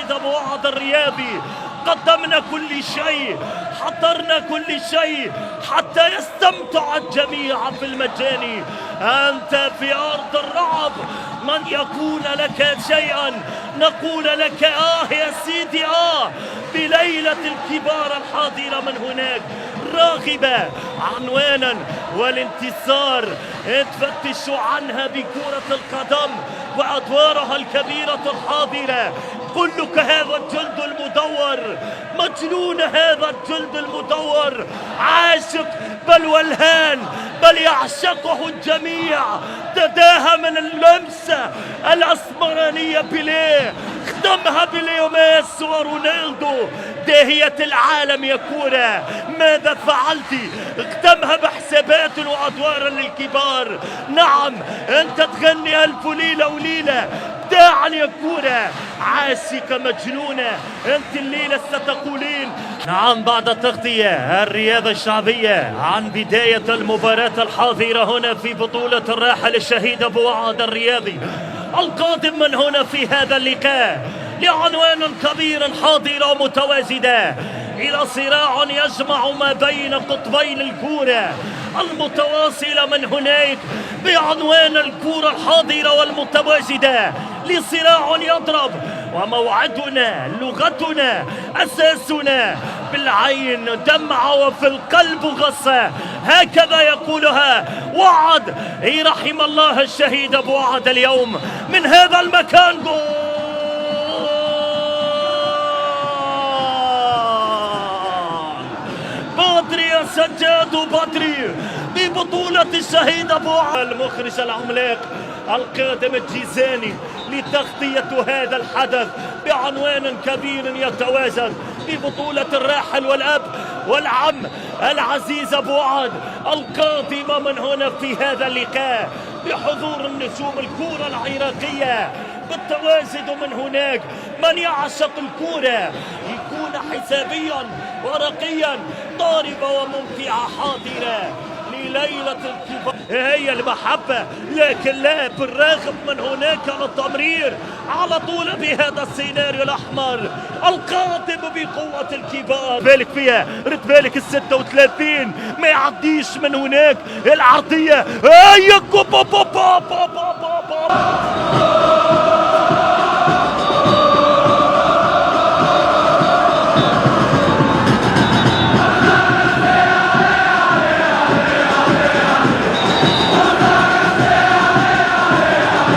الشهيد أبو وعد الرياضي. قدمنا كل شيء، حضرنا كل شيء حتى يستمتع الجميع في المجاني. أنت في أرض الرعب، من يقول لك شيئا نقول لك يا سيدي بليلة الكبار الحاضرة من هناك راغبة عنوانا والانتصار تفتشوا عنها بكرة القدم وأدوارها الكبيرة الحاضرة. كلك هذا الجلد المدور، مجنون هذا الجلد المدور، عاشق بل ولهان، بل يعشقه الجميع. تداهى من اللمسة الأسمرانية بيليه، ختمها بليو ميسي ورونالدو. داهية العالم يا كورة، ماذا فعلت؟ اختمها بحسابات وأدوار للكبار. نعم أنت تغني ألف ليلة وليلة، ابداعا يا كورة، عاشقة مجنونة أنت الليلة ستقولين. نعم بعد تغطية الرياضة الشعبية عن بداية المباراة الحاضرة هنا في بطولة الراحل الشهيد أبو وعد الرياضي القادم من هنا في هذا اللقاء لعنوان كبير حاضرة متواجدة إلى صراع يجمع ما بين قطبين الكورة المتواصلة من هناك بعنوان الكورة الحاضرة والمتواجدة لصراع يضرب. وموعدنا، لغتنا، أساسنا بالعين دمعة وفي القلب غصة، هكذا يقولها وعد. رحم الله الشهيد أبو وعد اليوم من هذا المكان. بدري يا سجاد بدري ببطولة الشهيد أبو وعد، المخرج العملاق القادم الجيزاني لتغطية هذا الحدث بعنوان كبير يتواجد ببطولة الراحل والأب والعم العزيز أبو وعد القادمة من هنا في هذا اللقاء بحضور النجوم الكورة العراقية بالتواجد من هناك. من يعشق الكورة يكون حسابيا ورقيا، ضاربة وممتعة حاضرة لليلة الكبار. هي المحبة، لكن لا بالرغم من هناك التمرير على طول بهذا السيناريو الأحمر القادم بقوة الكبار. بالك فيها، رد بالك ال36 ما يعديش من هناك العرضية. هي